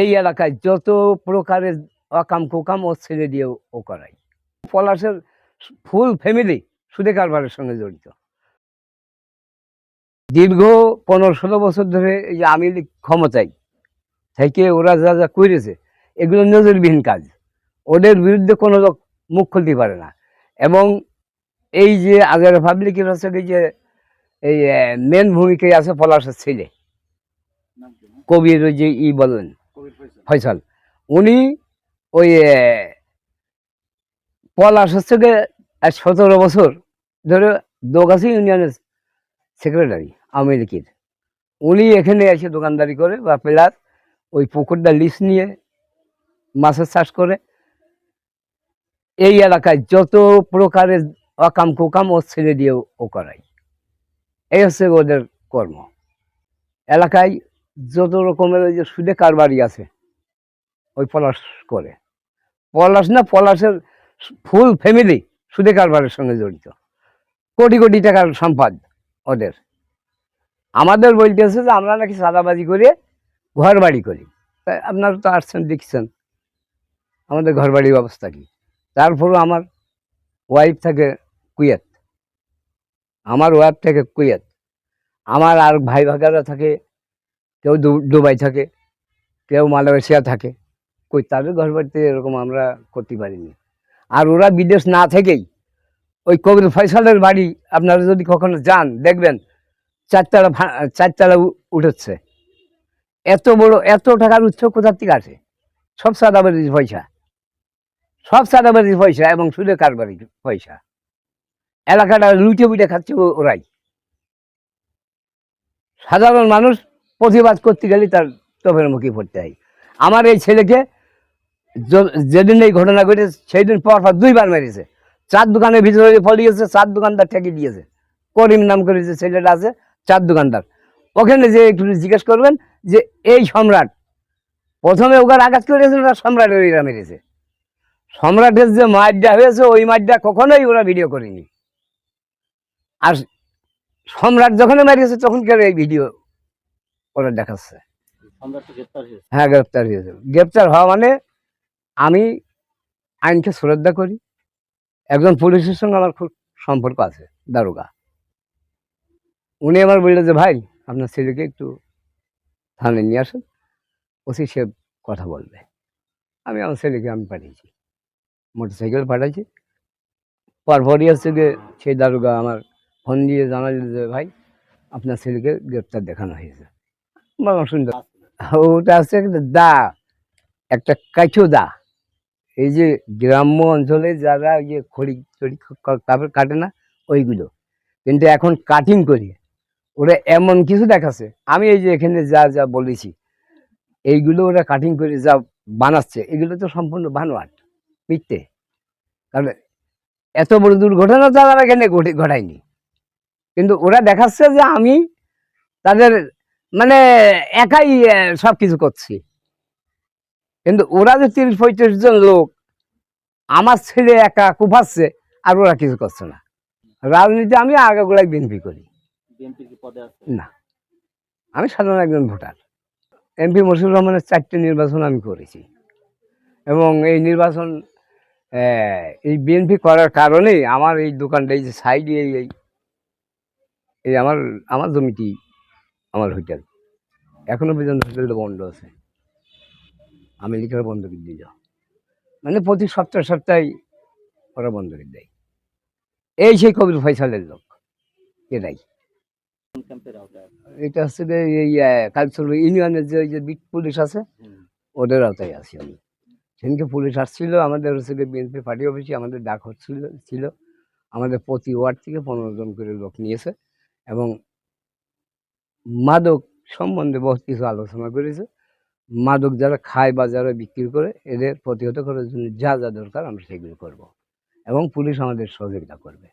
এই এলাকায় যত প্রকারের অকাম কুকাম ও ছেড়ে দিয়ে ও করায়। পলাশের ফুল ফ্যামিলি সুদে কারবারের সঙ্গে জড়িত। দীর্ঘ 15-16 বছর ধরে এই যে আওয়ামী লীগ ক্ষমতায় থেকে ওরা যা যা করেছে এগুলো নজরবিহীন কাজ। ওদের বিরুদ্ধে কোনো লোক মুখ খুলতে পারে না। এবং এই যে আজের পাবলিকের হচ্ছে যে এই মেন ভূমিকায় আছে পলাশের ছেলে কবির, ওই যে বলেন ফয়সাল, উনি ওই পলাশ হচ্ছে গিয়ে 17 বছর ধরে দোগাছি ইউনিয়নের সেক্রেটারি আওয়ামী লীগের। উনি এখানে এসে দোকানদারি করে বা প্লাস ওই পুকুরটা লিজ নিয়ে মাছের চাষ করে। এই এলাকায় যত প্রকারের অকাম কুকাম ও ছেড়ে দিয়ে ও করায়। এই হচ্ছে ওদের কর্ম। এলাকায় যত রকমের ওই যে সুদে কারবারি আছে ওই পলাশ করে। পলাশ না, পলাশের ফুল ফ্যামিলি সুদে কারবারের সঙ্গে জড়িত। কোটি কোটি টাকার সম্পদ ওদের। আমাদের বলতেছে যে আমরা নাকি চাঁদাবাজি করে ঘর বাড়ি করি। তাই আপনারা তো আসছেন, দেখছেন আমাদের ঘর বাড়ির অবস্থা কি। তারপরও আমার ওয়াইফ থাকে কুয়েত, আমার আর ভাই ভাগারা থাকে, কেউ দুবাই থাকে, কেউ মালয়েশিয়া থাকে। কই তাদের ঘর বাড়িতে এরকম আমরা করতে পারিনি। আর ওরা বিদেশ না থেকেই ওই কবির ফয়সালের বাড়ি আপনারা যদি কখনো যান দেখবেন চারতলা উঠেছে। এত বড়, এত টাকার উৎস কোথার থেকে আসে? সব চাঁদাবাজির পয়সা, এবং সুদে কারবারির পয়সা। এলাকাটা লুটে বুটে খাচ্ছে ওরাই। সাধারণ মানুষ প্রতিবাদ করতে গেলে তার তোপের মুখে পড়তে হয়। আমার এই ছেলেকে যেদিন এই ঘটনা ঘটেছে সেই দিন পর 2বার মেরেছে। 4 দোকানের ভিতরে ফলিয়েছে, 4 দোকানদার ঠেকে দিয়েছে। করিম নাম করে যে ছেলেটা আছে, 4 দোকানদার, ওখানে যে একটু জিজ্ঞেস করবেন যে এই সম্রাট প্রথমে ওখানে আঘাত করেছে, ওরা সম্রাটের ওইরা মেরেছে। সম্রাটের যে মারটা হয়েছে ওই মারটা কখনোই ওরা ভিডিও করেনি। আর সম্রাট যখন মারিয়েছে তখনকার এই ভিডিও ওরা দেখাচ্ছে। হ্যাঁ, গ্রেপ্তার হয়েছে। গ্রেপ্তার হওয়া মানে আমি আইনকে শ্রদ্ধা করি। একজন পুলিশের সঙ্গে আমার খুব সম্পর্ক আছে, দারোগা। উনি আমার বললো যে ভাই আপনার ছেলেকে একটু থানায় নিয়ে আসেন, ওসি সে কথা বলবে। আমি আমার ছেলেকে পাঠিয়েছি, মোটরসাইকেল পাঠাইছি। পরপরই হচ্ছে যে সেই দারোগা আমার ফোন দিয়ে জানাল যে ভাই আপনার ছেলেকে গ্রেপ্তার দেখানো হয়েছে। বললাম সুন্দর। ওটা হচ্ছে একটা কাঠো দা। এই যে গ্রাম্য অঞ্চলে যারা ইয়ে খড়ি টড়ি তারপর কাটে না ওইগুলো, কিন্তু এখন কাটিং করি ওরা এমন কিছু দেখাচ্ছে। আমি এই যে এখানে যা যা বলেছি এইগুলো ওরা কাটিং করে যা বানাচ্ছে এগুলো তো সম্পূর্ণ বানোয়াট, মিথ্যে। কারণ এত বড় দুর্ঘটনা তারা এখানে ঘটায়নি, কিন্তু ওরা দেখাচ্ছে যে আমি তাদের মানে একাই সবকিছু করছি। কিন্তু ওরা যে 30-35 জন লোক আমার ছেলে একা কুপাচ্ছে আর ওরা কিছু করছে না। রাজনীতি আমি আগাগোড়াই বিএনপি করি না, আমি সাধারণ একজন ভোটার। এমপি মশিউর রহমানের 4টে নির্বাচন আমি করেছি, এবং এই নির্বাচন এই বিএনপি করার কারণেই আমার এই দোকানটা, এই যে সাইডে এই আমার জমিটি, আমার হোটেল এখনো পর্যন্ত হোটেলটা বন্ধ আছে। আমি লিখার বন্ধ করে দিল, মানে প্রতি সপ্তাহে ওরা বন্ধ করে দেয়। এই সেই কবির ফয়সালের লোক এরাই। এটা হচ্ছে যে এই কালচর ইউনিয়নের যে বিট পুলিশ আছে ওদের আওতায় আছি আমি। সেদিনকে পুলিশ আসছিল আমাদের হচ্ছে বিএনপি পার্টি অফিসে, আমাদের ডাক ছিল। আমাদের প্রতি ওয়ার্ড থেকে 15 জন করে লোক নিয়েছে, এবং মাদক সম্বন্ধে বহুত কিছু আলোচনা করেছে। মাদক যারা খায় বা যারা বিক্রি করে এদের প্রতিহত করার জন্য যা যা দরকার আমরা সেগুলো করব, এবং পুলিশ আমাদের সহযোগিতা করবে।